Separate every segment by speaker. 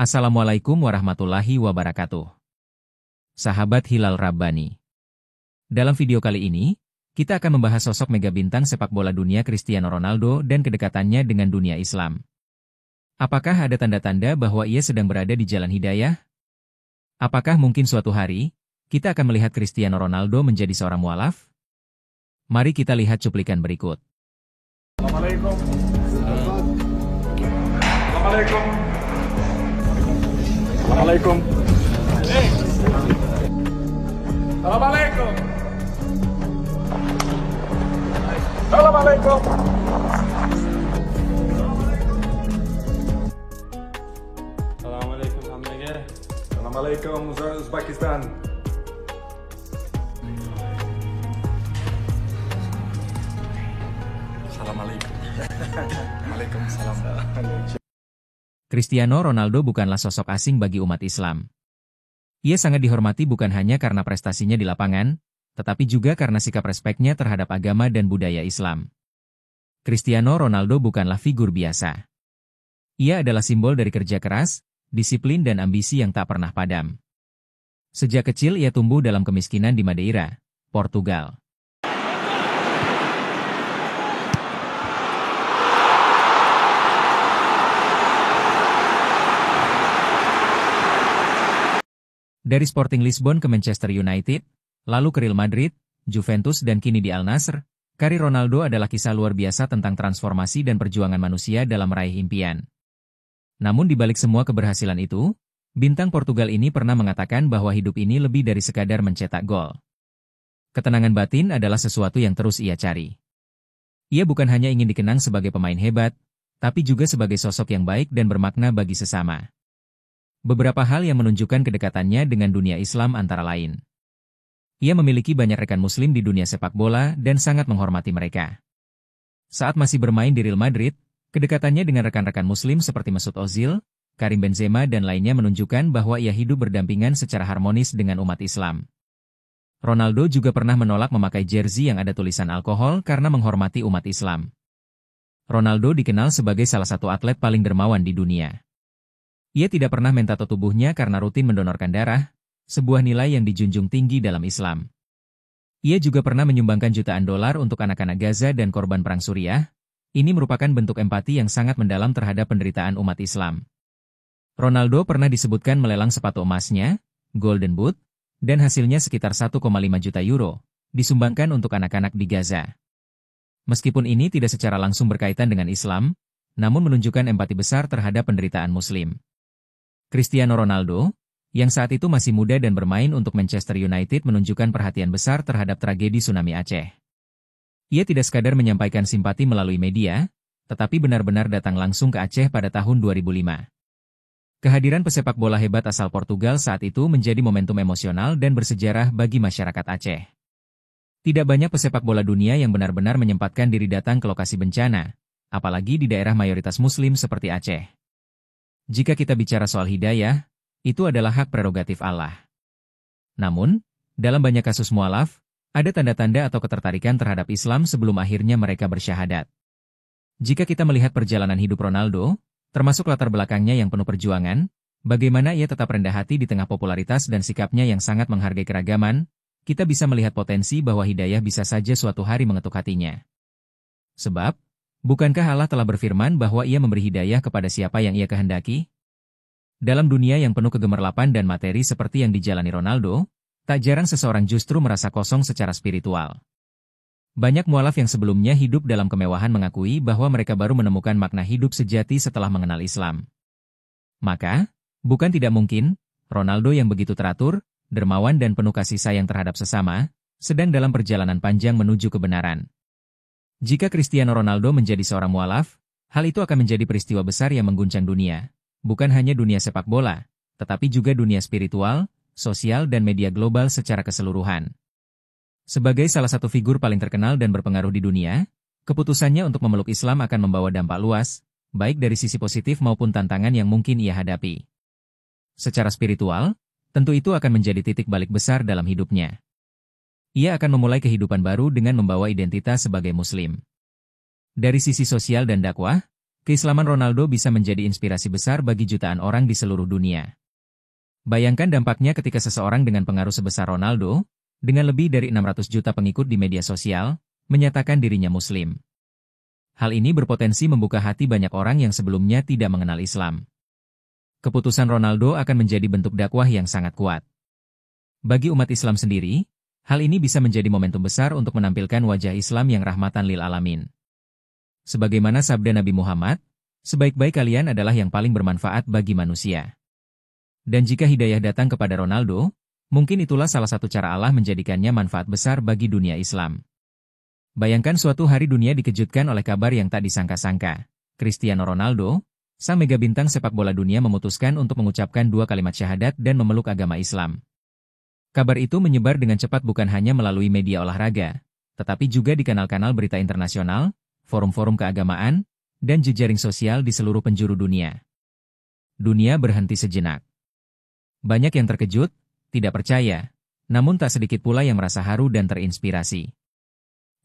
Speaker 1: Assalamualaikum warahmatullahi wabarakatuh. Sahabat Hilal Rabbani. Dalam video kali ini, kita akan membahas sosok mega bintang sepak bola dunia Cristiano Ronaldo dan kedekatannya dengan dunia Islam. Apakah ada tanda-tanda bahwa ia sedang berada di jalan hidayah? Apakah mungkin suatu hari, kita akan melihat Cristiano Ronaldo menjadi seorang mualaf? Mari kita lihat cuplikan berikut.
Speaker 2: Assalamualaikum. Assalamualaikum. Assalamualaikum. Assalamualaikum. Assalamualaikum.
Speaker 3: Assalamualaikum hamdega.
Speaker 2: Assalamualaikum Uzbekistan. Assalamualaikum. Waalaikumsalam.
Speaker 1: Cristiano Ronaldo bukanlah sosok asing bagi umat Islam. Ia sangat dihormati bukan hanya karena prestasinya di lapangan, tetapi juga karena sikap respeknya terhadap agama dan budaya Islam. Cristiano Ronaldo bukanlah figur biasa. Ia adalah simbol dari kerja keras, disiplin dan ambisi yang tak pernah padam. Sejak kecil ia tumbuh dalam kemiskinan di Madeira, Portugal. Dari Sporting Lisbon ke Manchester United, lalu ke Real Madrid, Juventus dan kini di Al Nassr, karir Ronaldo adalah kisah luar biasa tentang transformasi dan perjuangan manusia dalam meraih impian. Namun di balik semua keberhasilan itu, bintang Portugal ini pernah mengatakan bahwa hidup ini lebih dari sekadar mencetak gol. Ketenangan batin adalah sesuatu yang terus ia cari. Ia bukan hanya ingin dikenang sebagai pemain hebat, tapi juga sebagai sosok yang baik dan bermakna bagi sesama. Beberapa hal yang menunjukkan kedekatannya dengan dunia Islam antara lain. Ia memiliki banyak rekan muslim di dunia sepak bola dan sangat menghormati mereka. Saat masih bermain di Real Madrid, kedekatannya dengan rekan-rekan muslim seperti Mesut Ozil, Karim Benzema dan lainnya menunjukkan bahwa ia hidup berdampingan secara harmonis dengan umat Islam. Ronaldo juga pernah menolak memakai jersey yang ada tulisan alkohol karena menghormati umat Islam. Ronaldo dikenal sebagai salah satu atlet paling dermawan di dunia. Ia tidak pernah mentato tubuhnya karena rutin mendonorkan darah, sebuah nilai yang dijunjung tinggi dalam Islam. Ia juga pernah menyumbangkan jutaan dolar untuk anak-anak Gaza dan korban perang Suriah. Ini merupakan bentuk empati yang sangat mendalam terhadap penderitaan umat Islam. Ronaldo pernah disebutkan melelang sepatu emasnya, Golden Boot, dan hasilnya sekitar 1,5 juta euro, disumbangkan untuk anak-anak di Gaza. Meskipun ini tidak secara langsung berkaitan dengan Islam, namun menunjukkan empati besar terhadap penderitaan Muslim. Cristiano Ronaldo, yang saat itu masih muda dan bermain untuk Manchester United menunjukkan perhatian besar terhadap tragedi tsunami Aceh. Ia tidak sekadar menyampaikan simpati melalui media, tetapi benar-benar datang langsung ke Aceh pada tahun 2005. Kehadiran pesepak bola hebat asal Portugal saat itu menjadi momentum emosional dan bersejarah bagi masyarakat Aceh. Tidak banyak pesepak bola dunia yang benar-benar menyempatkan diri datang ke lokasi bencana, apalagi di daerah mayoritas Muslim seperti Aceh. Jika kita bicara soal hidayah, itu adalah hak prerogatif Allah. Namun, dalam banyak kasus mualaf, ada tanda-tanda atau ketertarikan terhadap Islam sebelum akhirnya mereka bersyahadat. Jika kita melihat perjalanan hidup Ronaldo, termasuk latar belakangnya yang penuh perjuangan, bagaimana ia tetap rendah hati di tengah popularitas dan sikapnya yang sangat menghargai keragaman, kita bisa melihat potensi bahwa hidayah bisa saja suatu hari mengetuk hatinya. Sebab, bukankah Allah telah berfirman bahwa ia memberi hidayah kepada siapa yang ia kehendaki? Dalam dunia yang penuh kegemerlapan dan materi seperti yang dijalani Ronaldo, tak jarang seseorang justru merasa kosong secara spiritual. Banyak mualaf yang sebelumnya hidup dalam kemewahan mengakui bahwa mereka baru menemukan makna hidup sejati setelah mengenal Islam. Maka, bukan tidak mungkin, Ronaldo yang begitu teratur, dermawan dan penuh kasih sayang terhadap sesama, sedang dalam perjalanan panjang menuju kebenaran. Jika Cristiano Ronaldo menjadi seorang mualaf, hal itu akan menjadi peristiwa besar yang mengguncang dunia. Bukan hanya dunia sepak bola, tetapi juga dunia spiritual, sosial dan media global secara keseluruhan. Sebagai salah satu figur paling terkenal dan berpengaruh di dunia, keputusannya untuk memeluk Islam akan membawa dampak luas, baik dari sisi positif maupun tantangan yang mungkin ia hadapi. Secara spiritual, tentu itu akan menjadi titik balik besar dalam hidupnya. Ia akan memulai kehidupan baru dengan membawa identitas sebagai Muslim. Dari sisi sosial dan dakwah, Keislaman Ronaldo bisa menjadi inspirasi besar bagi jutaan orang di seluruh dunia. Bayangkan dampaknya ketika seseorang dengan pengaruh sebesar Ronaldo, dengan lebih dari 600 juta pengikut di media sosial, menyatakan dirinya Muslim. Hal ini berpotensi membuka hati banyak orang yang sebelumnya tidak mengenal Islam. Keputusan Ronaldo akan menjadi bentuk dakwah yang sangat kuat. Bagi umat Islam sendiri, hal ini bisa menjadi momentum besar untuk menampilkan wajah Islam yang rahmatan lil alamin. Sebagaimana sabda Nabi Muhammad, sebaik-baik kalian adalah yang paling bermanfaat bagi manusia. Dan jika hidayah datang kepada Ronaldo, mungkin itulah salah satu cara Allah menjadikannya manfaat besar bagi dunia Islam. Bayangkan suatu hari dunia dikejutkan oleh kabar yang tak disangka-sangka. Cristiano Ronaldo, sang mega bintang sepak bola dunia, memutuskan untuk mengucapkan 2 kalimat syahadat dan memeluk agama Islam. Kabar itu menyebar dengan cepat bukan hanya melalui media olahraga, tetapi juga di kanal-kanal berita internasional, forum-forum keagamaan, dan jejaring sosial di seluruh penjuru dunia. Dunia berhenti sejenak. Banyak yang terkejut, tidak percaya, namun tak sedikit pula yang merasa haru dan terinspirasi.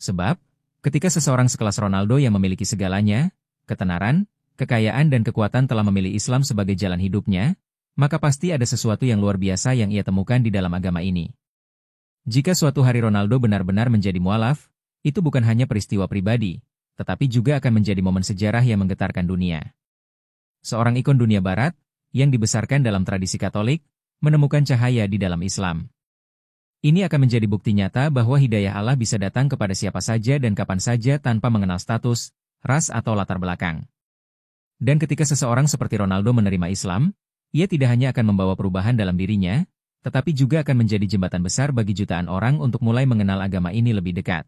Speaker 1: Sebab, ketika seseorang sekelas Ronaldo yang memiliki segalanya, ketenaran, kekayaan dan kekuatan telah memilih Islam sebagai jalan hidupnya, maka pasti ada sesuatu yang luar biasa yang ia temukan di dalam agama ini. Jika suatu hari Ronaldo benar-benar menjadi mualaf, itu bukan hanya peristiwa pribadi, tetapi juga akan menjadi momen sejarah yang menggetarkan dunia. Seorang ikon dunia barat, yang dibesarkan dalam tradisi Katolik, menemukan cahaya di dalam Islam. Ini akan menjadi bukti nyata bahwa hidayah Allah bisa datang kepada siapa saja dan kapan saja tanpa mengenal status, ras atau latar belakang. Dan ketika seseorang seperti Ronaldo menerima Islam, ia tidak hanya akan membawa perubahan dalam dirinya, tetapi juga akan menjadi jembatan besar bagi jutaan orang untuk mulai mengenal agama ini lebih dekat.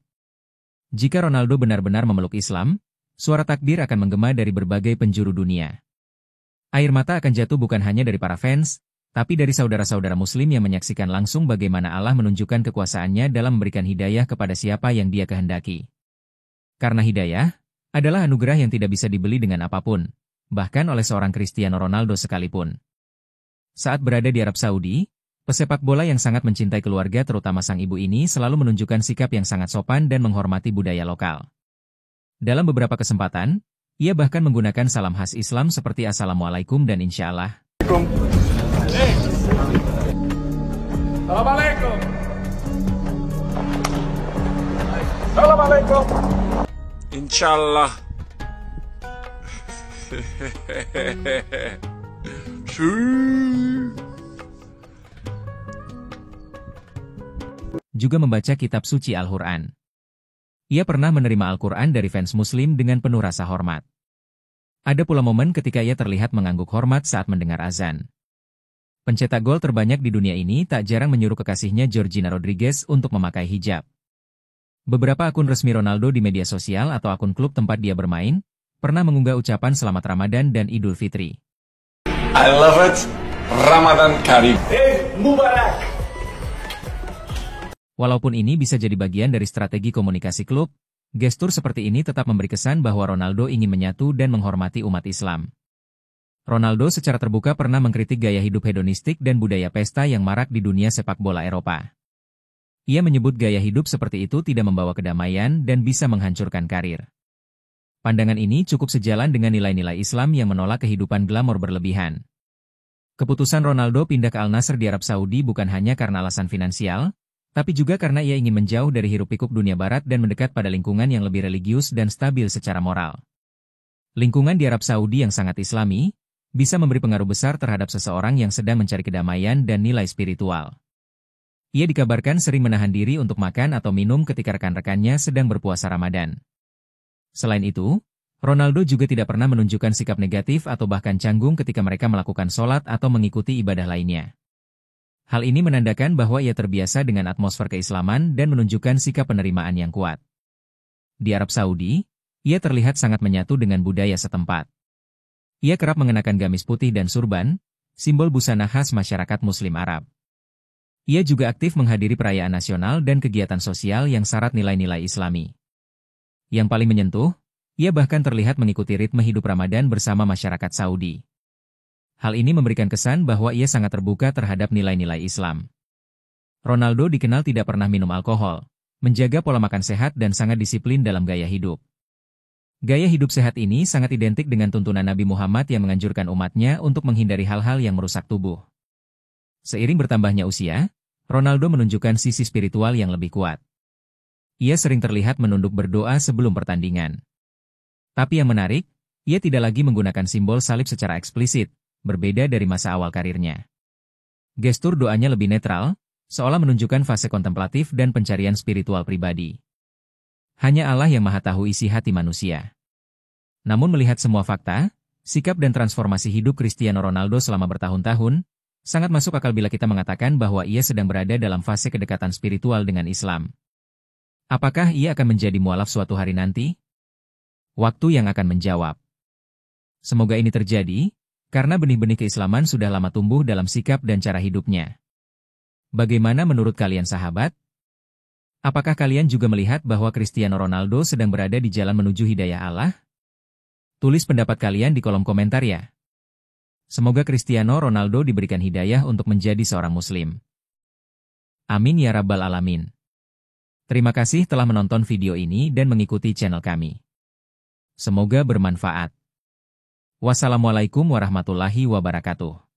Speaker 1: Jika Ronaldo benar-benar memeluk Islam, suara takbir akan menggema dari berbagai penjuru dunia. Air mata akan jatuh bukan hanya dari para fans, tapi dari saudara-saudara Muslim yang menyaksikan langsung bagaimana Allah menunjukkan kekuasaannya dalam memberikan hidayah kepada siapa yang Dia kehendaki. Karena hidayah adalah anugerah yang tidak bisa dibeli dengan apapun, bahkan oleh seorang Cristiano Ronaldo sekalipun. Saat berada di Arab Saudi, pesepak bola yang sangat mencintai keluarga terutama sang ibu ini selalu menunjukkan sikap yang sangat sopan dan menghormati budaya lokal. Dalam beberapa kesempatan, ia bahkan menggunakan salam khas Islam seperti Assalamualaikum dan Insyaallah.
Speaker 2: Assalamualaikum. Assalamualaikum.
Speaker 3: Insyaallah.
Speaker 1: Juga membaca kitab suci Al-Quran. Ia pernah menerima Al-Quran dari fans Muslim dengan penuh rasa hormat. Ada pula momen ketika ia terlihat mengangguk hormat saat mendengar azan. Pencetak gol terbanyak di dunia ini tak jarang menyuruh kekasihnya Georgina Rodriguez untuk memakai hijab. Beberapa akun resmi Ronaldo di media sosial atau akun klub tempat dia bermain, pernah mengunggah ucapan Selamat Ramadan dan Idul Fitri.
Speaker 3: I love it. Ramadan Karim.
Speaker 2: Mubarak.
Speaker 1: Walaupun ini bisa jadi bagian dari strategi komunikasi klub, gestur seperti ini tetap memberi kesan bahwa Ronaldo ingin menyatu dan menghormati umat Islam. Ronaldo secara terbuka pernah mengkritik gaya hidup hedonistik dan budaya pesta yang marak di dunia sepak bola Eropa. Ia menyebut gaya hidup seperti itu tidak membawa kedamaian dan bisa menghancurkan karir. Pandangan ini cukup sejalan dengan nilai-nilai Islam yang menolak kehidupan glamor berlebihan. Keputusan Ronaldo pindah ke Al-Nassr di Arab Saudi bukan hanya karena alasan finansial, tapi juga karena ia ingin menjauh dari hiruk-pikuk dunia barat dan mendekat pada lingkungan yang lebih religius dan stabil secara moral. Lingkungan di Arab Saudi yang sangat Islami, bisa memberi pengaruh besar terhadap seseorang yang sedang mencari kedamaian dan nilai spiritual. Ia dikabarkan sering menahan diri untuk makan atau minum ketika rekan-rekannya sedang berpuasa Ramadan. Selain itu, Ronaldo juga tidak pernah menunjukkan sikap negatif atau bahkan canggung ketika mereka melakukan sholat atau mengikuti ibadah lainnya. Hal ini menandakan bahwa ia terbiasa dengan atmosfer keislaman dan menunjukkan sikap penerimaan yang kuat. Di Arab Saudi, ia terlihat sangat menyatu dengan budaya setempat. Ia kerap mengenakan gamis putih dan surban, simbol busana khas masyarakat Muslim Arab. Ia juga aktif menghadiri perayaan nasional dan kegiatan sosial yang syarat nilai-nilai Islami. Yang paling menyentuh, ia bahkan terlihat mengikuti ritme hidup Ramadan bersama masyarakat Saudi. Hal ini memberikan kesan bahwa ia sangat terbuka terhadap nilai-nilai Islam. Ronaldo dikenal tidak pernah minum alkohol, menjaga pola makan sehat dan sangat disiplin dalam gaya hidup. Gaya hidup sehat ini sangat identik dengan tuntunan Nabi Muhammad yang menganjurkan umatnya untuk menghindari hal-hal yang merusak tubuh. Seiring bertambahnya usia, Ronaldo menunjukkan sisi spiritual yang lebih kuat. Ia sering terlihat menunduk berdoa sebelum pertandingan. Tapi yang menarik, ia tidak lagi menggunakan simbol salib secara eksplisit, berbeda dari masa awal karirnya. Gestur doanya lebih netral, seolah menunjukkan fase kontemplatif dan pencarian spiritual pribadi. Hanya Allah yang Maha Tahu isi hati manusia. Namun melihat semua fakta, sikap dan transformasi hidup Cristiano Ronaldo selama bertahun-tahun, sangat masuk akal bila kita mengatakan bahwa ia sedang berada dalam fase kedekatan spiritual dengan Islam. Apakah ia akan menjadi mualaf suatu hari nanti? Waktu yang akan menjawab. Semoga ini terjadi, karena benih-benih keislaman sudah lama tumbuh dalam sikap dan cara hidupnya. Bagaimana menurut kalian sahabat? Apakah kalian juga melihat bahwa Cristiano Ronaldo sedang berada di jalan menuju hidayah Allah? Tulis pendapat kalian di kolom komentar ya. Semoga Cristiano Ronaldo diberikan hidayah untuk menjadi seorang muslim. Amin ya rabbal alamin. Terima kasih telah menonton video ini dan mengikuti channel kami. Semoga bermanfaat. Wassalamualaikum warahmatullahi wabarakatuh.